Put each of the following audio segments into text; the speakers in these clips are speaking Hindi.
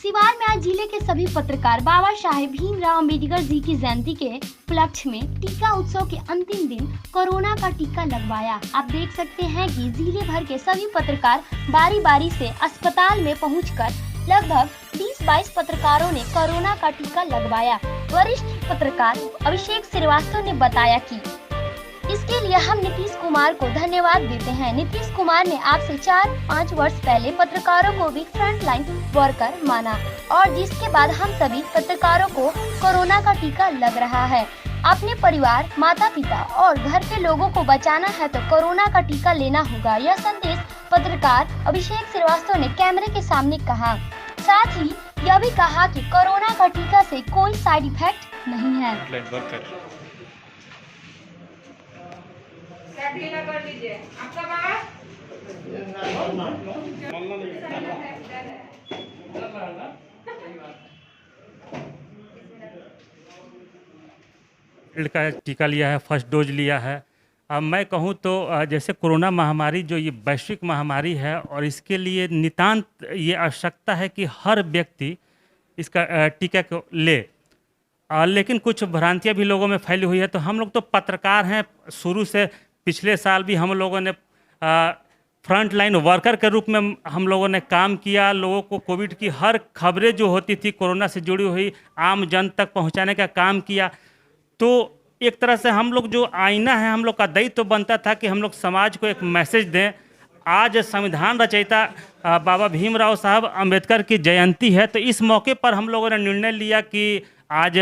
सिवान में आज जिले के सभी पत्रकार बाबा साहेब भीमराव अम्बेडकर जी की जयंती के उपलक्ष्य में टीका उत्सव के अंतिम दिन कोरोना का टीका लगवाया। आप देख सकते हैं कि जिले भर के सभी पत्रकार बारी बारी से अस्पताल में पहुंचकर लगभग 20-22 पत्रकारों ने कोरोना का टीका लगवाया। वरिष्ठ पत्रकार अभिषेक श्रीवास्तव ने बताया कि इसके लिए हम नीतीश कुमार को धन्यवाद देते हैं। नीतीश कुमार ने आज से 4-5 वर्ष पहले पत्रकारों को भी फ्रंट लाइन वर्कर माना और जिसके बाद हम सभी पत्रकारों को कोरोना का टीका लग रहा है। अपने परिवार, माता पिता और घर के लोगों को बचाना है तो कोरोना का टीका लेना होगा। यह संदेश पत्रकार अभिषेक श्रीवास्तव ने कैमरे के सामने कहा। साथ ही यह भी कहा कि कोरोना का टीका से कोई साइड इफेक्ट नहीं है। कर लीजिए आपका बाबा का टीका लिया है, फर्स्ट डोज लिया है। अब मैं कहूँ तो जैसे कोरोना महामारी जो ये वैश्विक महामारी है और इसके लिए नितांत ये आवश्यकता है कि हर व्यक्ति इसका टीका को ले। लेकिन कुछ भ्रांतियाँ भी लोगों में फैली हुई है। तो हम लोग तो पत्रकार हैं, शुरू से पिछले साल भी हम लोगों ने फ्रंट लाइन वर्कर के रूप में हम लोगों ने काम किया। लोगों को कोविड की हर खबरें जो होती थी कोरोना से जुड़ी हुई आम जन तक पहुंचाने का काम किया। तो एक तरह से हम लोग जो आईना है, हम लोग का दायित्व तो बनता था कि हम लोग समाज को एक मैसेज दें। आज संविधान रचयिता बाबा भीमराव साहब अम्बेडकर की जयंती है, तो इस मौके पर हम लोगों ने निर्णय लिया कि आज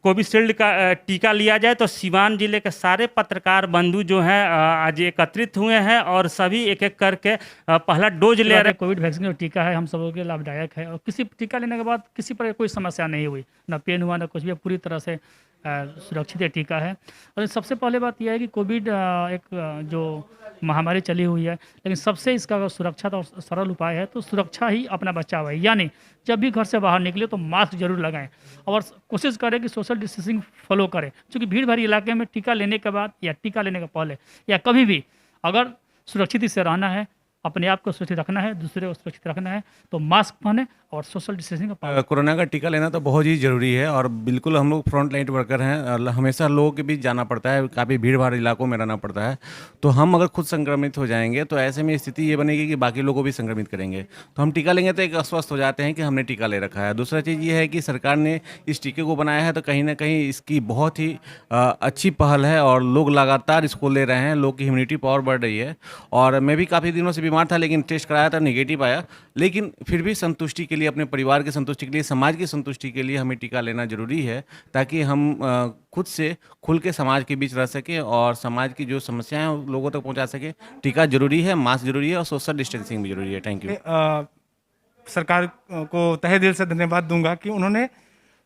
कोविशील्ड का टीका लिया जाए। तो सिवान जिले के सारे पत्रकार बंधु जो हैं आज एकत्रित हुए हैं और सभी एक एक करके पहला डोज ले रहे हैं। कोविड वैक्सीन जो टीका है हम सबों के लाभदायक है और किसी टीका लेने के बाद किसी पर कोई समस्या नहीं हुई, ना पेन हुआ ना कुछ भी, पूरी तरह से सुरक्षित टीका है। और सबसे पहले बात यह है कि कोविड एक जो महामारी चली हुई है, लेकिन सबसे इसका सुरक्षा और सरल उपाय है तो सुरक्षा ही अपना बचाव है। यानी जब भी घर से बाहर निकले तो मास्क जरूर लगाएं और कोशिश करें कि सोशल डिस्टेंसिंग फॉलो करें। क्योंकि भीड़ भाड़ इलाके में टीका लेने के बाद या टीका लेने के पहले या कभी भी अगर सुरक्षित से रहना है, अपने आप को सुरक्षित रखना है, दूसरे को सुरक्षित रखना है तो मास्क पहने और सोशल डिस्टेंसिंग का पालन। कोरोना का टीका लेना तो बहुत ही ज़रूरी है और बिल्कुल हम लोग फ्रंट लाइन वर्कर हैं और हमेशा लोगों के बीच जाना पड़ता है, काफ़ी भीड़ भाड़ इलाकों में रहना पड़ता है। तो हम अगर खुद संक्रमित हो जाएंगे तो ऐसे में स्थिति ये बनेगी कि बाकी लोगों को भी संक्रमित करेंगे। तो हम टीका लेंगे तो एक अस्वस्थ हो जाते हैं कि हमने टीका ले रखा है। दूसरा चीज़ ये है कि सरकार ने इस टीके को बनाया है तो कहीं ना कहीं इसकी बहुत ही अच्छी पहल है और लोग लगातार इसको ले रहे हैं, लोग की इम्यूनिटी पावर बढ़ रही है। और मैं भी काफ़ी दिनों से बीमार था लेकिन टेस्ट कराया था, नेगेटिव आया। लेकिन फिर भी संतुष्टि के लिए, अपने परिवार की संतुष्टि के लिए, समाज की संतुष्टि के लिए हमें टीका लेना जरूरी है ताकि हम खुद से खुल के समाज के बीच रह सके और समाज की जो समस्याएं हैं लोगों तक पहुंचा सके। टीका जरूरी है, मास्क जरूरी है और सोशल डिस्टेंसिंग भी जरूरी है। Thank you. सरकार को तहे दिल से धन्यवाद दूंगा कि उन्होंने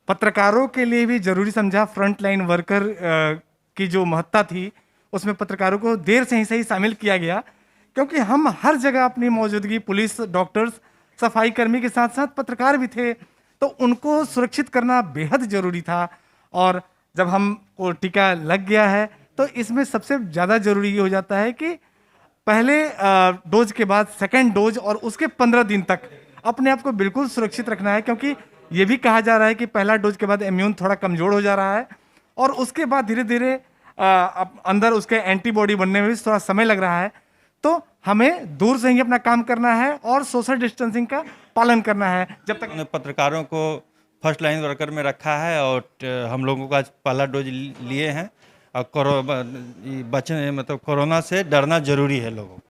पत्रकारों के लिए भी जरूरी समझा। फ्रंट लाइन वर्कर की जो महत्ता थी उसमें पत्रकारों को देर से ही सही शामिल किया गया, क्योंकि हम हर जगह अपनी मौजूदगी, पुलिस, डॉक्टर्स, सफाई कर्मी के साथ साथ पत्रकार भी थे, तो उनको सुरक्षित करना बेहद ज़रूरी था। और जब हमको टीका लग गया है तो इसमें सबसे ज़्यादा ज़रूरी ये हो जाता है कि पहले डोज के बाद सेकेंड डोज और उसके 15 दिन तक अपने आप को बिल्कुल सुरक्षित रखना है, क्योंकि ये भी कहा जा रहा है कि पहला डोज के बाद इम्यून थोड़ा कमज़ोर हो जा रहा है और उसके बाद धीरे धीरे अंदर उसके एंटीबॉडी बनने में भी थोड़ा समय लग रहा है। तो हमें दूर से ही अपना काम करना है और सोशल डिस्टेंसिंग का पालन करना है। जब तक पत्रकारों को फर्स्ट लाइन वर्कर में रखा है और हम लोगों का पहला डोज लिए हैं और बचने मतलब कोरोना से डरना जरूरी है लोगों को।